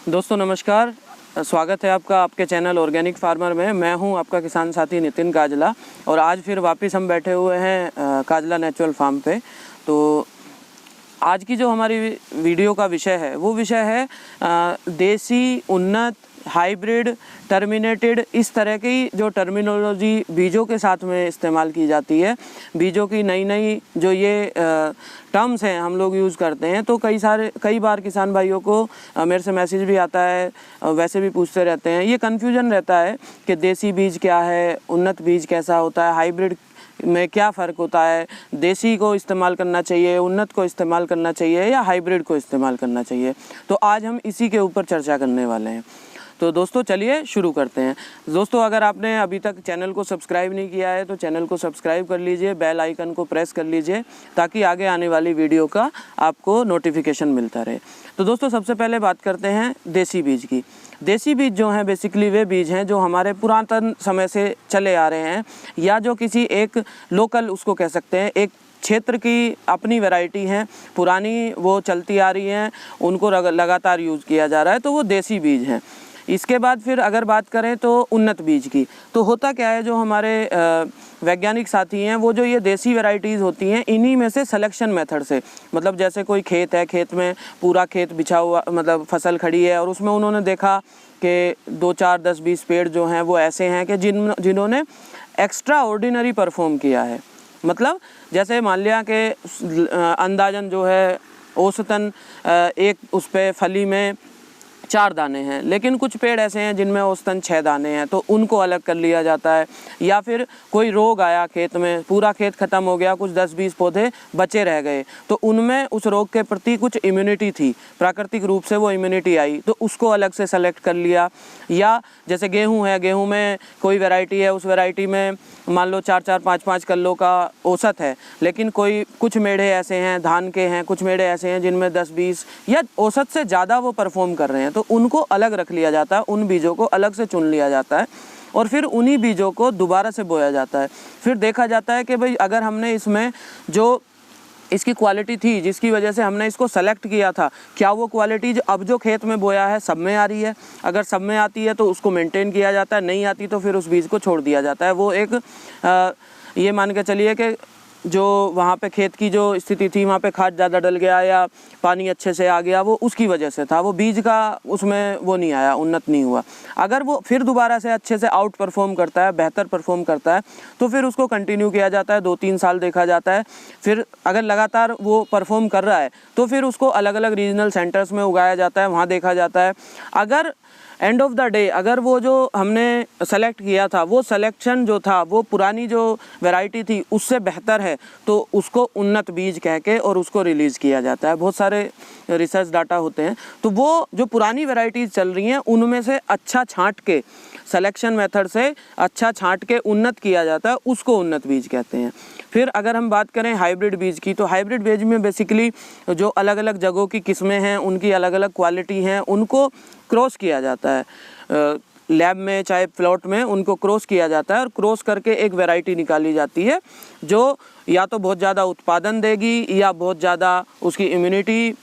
दोस्तों नमस्कार, स्वागत है आपका आपके चैनल ऑर्गेनिक फार्मर में। मैं हूं आपका किसान साथी नितिन काजला और आज फिर वापस हम बैठे हुए हैं काजला नेचुरल फार्म पे। तो आज की जो हमारी वीडियो का विषय है वो विषय है देसी, उन्नत, हाइब्रिड, टर्मिनेटेड, इस तरह की जो टर्मिनोलॉजी बीजों के साथ में इस्तेमाल की जाती है। बीजों की नई नई जो ये टर्म्स हैं हम लोग यूज़ करते हैं। तो कई बार किसान भाइयों को मेरे से मैसेज भी आता है, वैसे भी पूछते रहते हैं। ये कन्फ्यूजन रहता है कि देसी बीज क्या है, उन्नत बीज कैसा होता है, हाइब्रिड में क्या फ़र्क होता है, देसी को इस्तेमाल करना चाहिए, उन्नत को इस्तेमाल करना चाहिए या हाइब्रिड को इस्तेमाल करना चाहिए। तो आज हम इसी के ऊपर चर्चा करने वाले हैं। तो दोस्तों चलिए शुरू करते हैं। दोस्तों अगर आपने अभी तक चैनल को सब्सक्राइब नहीं किया है तो चैनल को सब्सक्राइब कर लीजिए, बेल आइकन को प्रेस कर लीजिए ताकि आगे आने वाली वीडियो का आपको नोटिफिकेशन मिलता रहे। तो दोस्तों सबसे पहले बात करते हैं देसी बीज की। देसी बीज जो हैं बेसिकली वे बीज हैं जो हमारे पुरातन समय से चले आ रहे हैं, या जो किसी एक लोकल उसको कह सकते हैं, एक क्षेत्र की अपनी वैरायटी हैं, पुरानी वो चलती आ रही हैं, उनको लगातार यूज़ किया जा रहा है, तो वो देसी बीज हैं। इसके बाद फिर अगर बात करें तो उन्नत बीज की, तो होता क्या है, जो हमारे वैज्ञानिक साथी हैं वो जो ये देसी वैरायटीज़ होती हैं इन्हीं में से सिलेक्शन मेथड से, मतलब जैसे कोई खेत है, खेत में पूरा खेत बिछा हुआ, मतलब फसल खड़ी है और उसमें उन्होंने देखा कि 2, 4, 10, 20 पेड़ जो हैं वो ऐसे हैं कि जिन्होंने एक्स्ट्रा ऑर्डिनरी परफॉर्म किया है। मतलब जैसे मान लिया कि अंदाजन जो है औसतन एक उस पे फली में 4 दाने हैं, लेकिन कुछ पेड़ ऐसे हैं जिनमें औसतन 6 दाने हैं, तो उनको अलग कर लिया जाता है। या फिर कोई रोग आया खेत में, पूरा खेत ख़त्म हो गया, कुछ 10-20 पौधे बचे रह गए, तो उनमें उस रोग के प्रति कुछ इम्यूनिटी थी, प्राकृतिक रूप से वो इम्यूनिटी आई, तो उसको अलग से सेलेक्ट कर लिया। या जैसे गेहूँ है, गेहूँ में कोई वैरायटी है, उस वैरायटी में मान लो 4-4, 5-5 किलो का औसत है, लेकिन कुछ मेढ़े ऐसे हैं, धान के हैं, कुछ मेढ़े ऐसे हैं जिनमें 10-20 या औसत से ज़्यादा वो परफॉर्म कर रहे हैं, तो उनको अलग रख लिया जाता है, उन बीजों को अलग से चुन लिया जाता है और फिर उन्हीं बीजों को दोबारा से बोया जाता है। फिर देखा जाता है कि भाई अगर हमने इसमें जो इसकी क्वालिटी थी जिसकी वजह से हमने इसको सेलेक्ट किया था, क्या वो क्वालिटी अब जो खेत में बोया है सब में आ रही है। अगर सब में आती है तो उसको मेंटेन किया जाता है, नहीं आती तो फिर उस बीज को छोड़ दिया जाता है। वो एक ये मान के चलिए कि जो वहाँ पे खेत की जो स्थिति थी, वहाँ पे खाद ज़्यादा डल गया या पानी अच्छे से आ गया, वो उसकी वजह से था, वो बीज का उसमें वो नहीं आया, उन्नत नहीं हुआ। अगर वो फिर दोबारा से अच्छे से आउट परफॉर्म करता है, बेहतर परफॉर्म करता है, तो फिर उसको कंटिन्यू किया जाता है, 2-3 साल देखा जाता है। फिर अगर लगातार वो परफॉर्म कर रहा है तो फिर उसको अलग अलग रीजनल सेंटर्स में उगाया जाता है, वहाँ देखा जाता है। अगर एंड ऑफ द डे अगर वो जो हमने सेलेक्ट किया था, वो सिलेक्शन जो था वो पुरानी जो वैरायटी थी उससे बेहतर है, तो उसको उन्नत बीज कह के और उसको रिलीज़ किया जाता है। बहुत सारे रिसर्च डाटा होते हैं, तो वो जो पुरानी वैरायटीज़ चल रही हैं उनमें से अच्छा छांट के, सिलेक्शन मेथड से अच्छा छांट के उन्नत किया जाता है, उसको उन्नत बीज कहते हैं। फिर अगर हम बात करें हाइब्रिड बीज की, तो हाइब्रिड बीज में बेसिकली जो अलग अलग जगहों की किस्में हैं, उनकी अलग अलग क्वालिटी हैं, उनको क्रॉस किया जाता है लैब में चाहे प्लॉट में, उनको क्रॉस किया जाता है और क्रॉस करके एक वैरायटी निकाली जाती है जो या तो बहुत ज़्यादा उत्पादन देगी या बहुत ज़्यादा उसकी इम्यूनिटी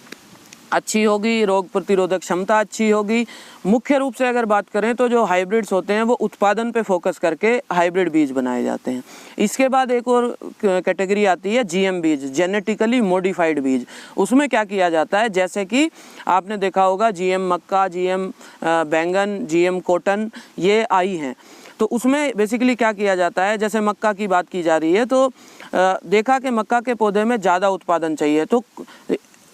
अच्छी होगी, रोग प्रतिरोधक क्षमता अच्छी होगी। मुख्य रूप से अगर बात करें तो जो हाइब्रिड्स होते हैं वो उत्पादन पे फोकस करके हाइब्रिड बीज बनाए जाते हैं। इसके बाद एक और कैटेगरी आती है जीएम बीज, जेनेटिकली मॉडिफाइड बीज। उसमें क्या किया जाता है, जैसे कि आपने देखा होगा जीएम मक्का, जीएम बैंगन, जीएम कॉटन, ये आई हैं। तो उसमें बेसिकली क्या किया जाता है, जैसे मक्का की बात की जा रही है, तो देखा कि मक्का के पौधे में ज़्यादा उत्पादन चाहिए, तो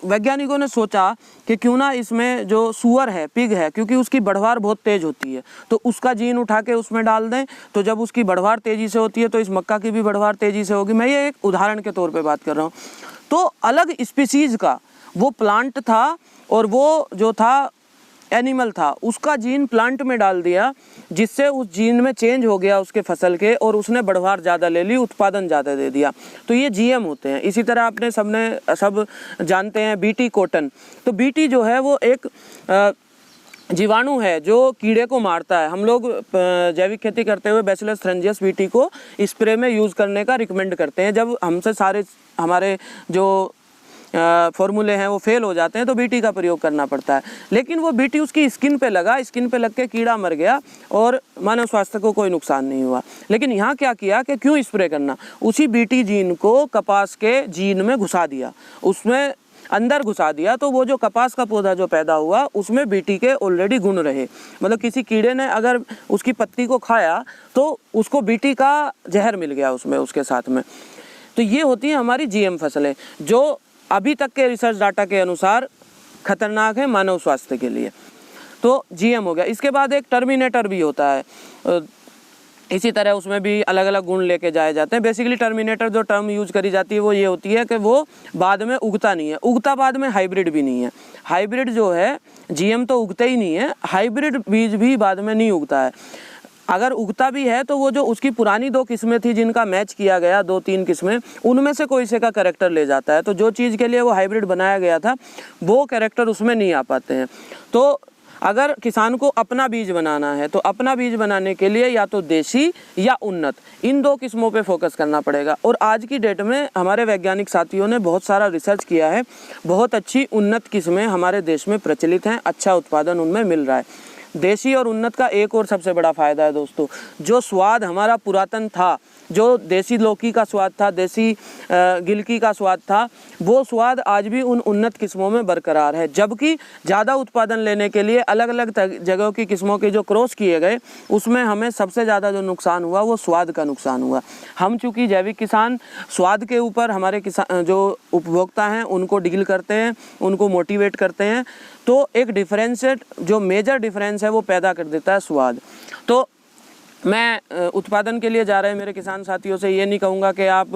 वैज्ञानिकों ने सोचा कि क्यों ना इसमें जो सूअर है, पिग है, क्योंकि उसकी बढ़वार बहुत तेज़ होती है, तो उसका जीन उठा के उसमें डाल दें, तो जब उसकी बढ़वार तेज़ी से होती है तो इस मक्का की भी बढ़वार तेज़ी से होगी। मैं ये एक उदाहरण के तौर पे बात कर रहा हूँ। तो अलग स्पीसीज़ का वो प्लांट था और वो जो था एनिमल था, उसका जीन प्लांट में डाल दिया, जिससे उस जीन में चेंज हो गया उसके फसल के और उसने बढ़वार ज़्यादा ले ली, उत्पादन ज़्यादा दे दिया। तो ये जीएम होते हैं। इसी तरह आपने सब जानते हैं बीटी कॉटन। तो बीटी जो है वो एक जीवाणु है जो कीड़े को मारता है। हम लोग जैविक खेती करते हुए बैसिलस थ्रंजियस बीटी को स्प्रे में यूज़ करने का रिकमेंड करते हैं। जब हमसे सारे हमारे जो फॉर्मूले हैं वो फेल हो जाते हैं तो बीटी का प्रयोग करना पड़ता है। लेकिन वो बीटी उसकी स्किन पे लगा, स्किन पे लग के कीड़ा मर गया और मानव स्वास्थ्य को कोई नुकसान नहीं हुआ। लेकिन यहाँ क्या किया कि क्यों स्प्रे करना, उसी बीटी जीन को कपास के जीन में घुसा दिया, उसमें अंदर घुसा दिया, तो वो जो कपास का पौधा जो पैदा हुआ उसमें बीटी के ऑलरेडी गुण रहे। मतलब किसी कीड़े ने अगर उसकी पत्ती को खाया तो उसको बीटी का जहर मिल गया उसमें, उसके साथ में। तो ये होती है हमारी जीएम फसलें, जो अभी तक के रिसर्च डाटा के अनुसार खतरनाक है मानव स्वास्थ्य के लिए। तो जीएम हो गया। इसके बाद एक टर्मिनेटर भी होता है, इसी तरह उसमें भी अलग अलग गुण लेके जाए जाते हैं। बेसिकली टर्मिनेटर जो टर्म यूज करी जाती है वो ये होती है कि वो बाद में उगता नहीं है, उगता बाद में हाइब्रिड भी नहीं है। हाइब्रिड जो है, जीएम तो उगते ही नहीं है, हाइब्रिड बीज भी बाद में नहीं उगता है। अगर उगता भी है तो वो जो उसकी पुरानी 2 किस्में थी जिनका मैच किया गया, 2-3 किस्में, उनमें से कोई से का कैरेक्टर ले जाता है। तो जो चीज़ के लिए वो हाइब्रिड बनाया गया था वो कैरेक्टर उसमें नहीं आ पाते हैं। तो अगर किसान को अपना बीज बनाना है तो अपना बीज बनाने के लिए या तो देसी या उन्नत, इन 2 किस्मों पे फोकस करना पड़ेगा। और आज की डेट में हमारे वैज्ञानिक साथियों ने बहुत सारा रिसर्च किया है, बहुत अच्छी उन्नत किस्में हमारे देश में प्रचलित हैं, अच्छा उत्पादन उनमें मिल रहा है। देसी और उन्नत का एक और सबसे बड़ा फ़ायदा है दोस्तों, जो स्वाद हमारा पुरातन था, जो देसी लौकी का स्वाद था, देसी गिलकी का स्वाद था, वो स्वाद आज भी उन उन्नत किस्मों में बरकरार है। जबकि ज़्यादा उत्पादन लेने के लिए अलग अलग जगहों की किस्मों के जो क्रॉस किए गए उसमें हमें सबसे ज़्यादा जो नुकसान हुआ वो स्वाद का नुकसान हुआ। हम चूँकि जैविक किसान स्वाद के ऊपर हमारे किसान जो उपभोक्ता हैं उनको डील करते हैं, उनको मोटिवेट करते हैं, तो एक डिफरेंशिएट जो मेजर डिफरेंस है वो पैदा कर देता है स्वाद। तो मैं उत्पादन के लिए जा रहे मेरे किसान साथियों से ये नहीं कहूँगा कि आप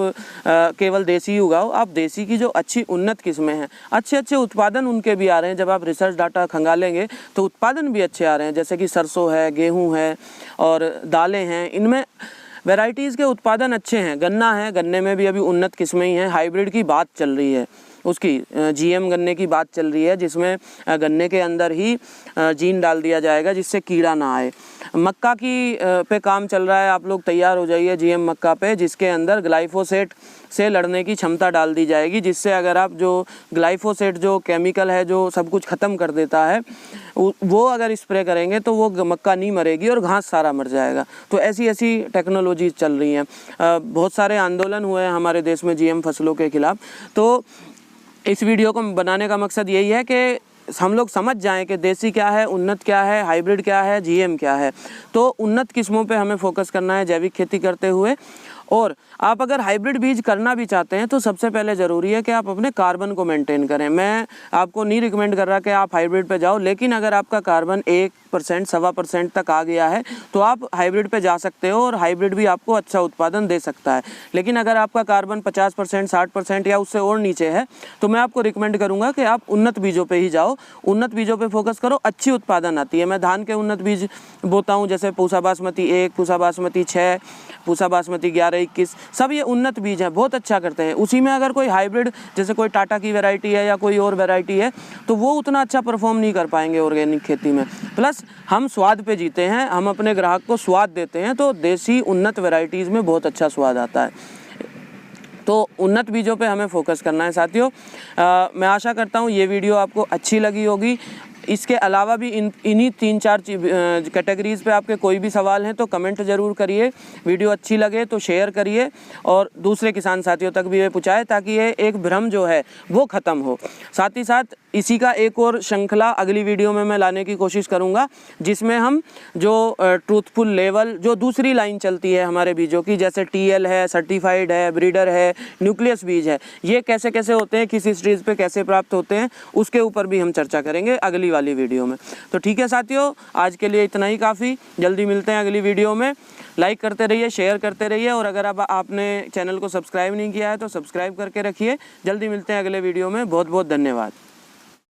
केवल देसी ही उगाओ। आप देसी की जो अच्छी उन्नत किस्में हैं, अच्छे अच्छे उत्पादन उनके भी आ रहे हैं। जब आप रिसर्च डाटा खंगालेंगे तो उत्पादन भी अच्छे आ रहे हैं, जैसे कि सरसों है, गेहूँ है और दालें हैं, इनमें वैरायटीज़ के उत्पादन अच्छे हैं। गन्ना है, गन्ने में भी अभी उन्नत किस्में ही हैं। हाइब्रिड की बात चल रही है, उसकी जीएम गन्ने की बात चल रही है, जिसमें गन्ने के अंदर ही जीन डाल दिया जाएगा जिससे कीड़ा ना आए। मक्का की पे काम चल रहा है, आप लोग तैयार हो जाइए जीएम मक्का पे, जिसके अंदर ग्लाइफोसेट से लड़ने की क्षमता डाल दी जाएगी, जिससे अगर आप जो ग्लाइफोसेट जो केमिकल है जो सब कुछ ख़त्म कर देता है वो अगर स्प्रे करेंगे तो वो मक्का नहीं मरेगी और घास सारा मर जाएगा। तो ऐसी ऐसी टेक्नोलॉजीज चल रही हैं। बहुत सारे आंदोलन हुए हैं हमारे देश में जीएम फसलों के खिलाफ। तो इस वीडियो को बनाने का मकसद यही है कि हम लोग समझ जाएं कि देसी क्या है, उन्नत क्या है, हाइब्रिड क्या है, जीएम क्या है। तो उन्नत किस्मों पे हमें फोकस करना है जैविक खेती करते हुए। और आप अगर हाइब्रिड बीज करना भी चाहते हैं तो सबसे पहले ज़रूरी है कि आप अपने कार्बन को मेंटेन करें। मैं आपको नहीं रिकमेंड कर रहा कि आप हाइब्रिड पे जाओ, लेकिन अगर आपका कार्बन 1%, 1.25% तक आ गया है तो आप हाइब्रिड पे जा सकते हो और हाइब्रिड भी आपको अच्छा उत्पादन दे सकता है। लेकिन अगर आपका कार्बन 50%, 60% या उससे और नीचे है तो मैं आपको रिकमेंड करूँगा कि आप उन्नत बीजों पर ही जाओ, उन्नत बीजों पर फोकस करो, अच्छी उत्पादन आती है। मैं धान के उन्नत बीज बोता हूँ, जैसे पूसा बासमती 1, पूसा बासमती 6, पूसा बासमती 11-21, सब ये उन्नत बीज हैं, बहुत अच्छा करते हैं। उसी में अगर कोई हाइब्रिड जैसे कोई टाटा की वैरायटी है या कोई और वैरायटी है तो वो उतना अच्छा परफॉर्म नहीं कर पाएंगे ऑर्गेनिक खेती में। प्लस हम स्वाद पे जीते हैं, हम अपने ग्राहक को स्वाद देते हैं, तो देसी उन्नत वैरायटीज़ में बहुत अच्छा स्वाद आता है। तो उन्नत बीजों पे हमें फोकस करना है साथियों। मैं आशा करता हूँ ये वीडियो आपको अच्छी लगी होगी। इसके अलावा भी इन्हीं 3-4 कैटेगरीज़ पे आपके कोई भी सवाल हैं तो कमेंट ज़रूर करिए। वीडियो अच्छी लगे तो शेयर करिए और दूसरे किसान साथियों तक भी ये पहुँचाए, ताकि ये एक भ्रम जो है वो ख़त्म हो। साथ ही साथ इसी का एक और श्रृंखला अगली वीडियो में मैं लाने की कोशिश करूँगा, जिसमें हम जो ट्रूथफुल लेवल जो दूसरी लाइन चलती है हमारे बीजों की, जैसे TL है, सर्टिफाइड है, ब्रीडर है, न्यूक्लियस बीज है, ये कैसे कैसे होते हैं, किस स्टेज पे कैसे प्राप्त होते हैं, उसके ऊपर भी हम चर्चा करेंगे अगली वाली वीडियो में। तो ठीक है साथियों, आज के लिए इतना ही काफ़ी। जल्दी मिलते हैं अगली वीडियो में। लाइक करते रहिए, शेयर करते रहिए, और अगर अब आपने चैनल को सब्सक्राइब नहीं किया है तो सब्सक्राइब करके रखिए। जल्दी मिलते हैं अगले वीडियो में। बहुत बहुत धन्यवाद।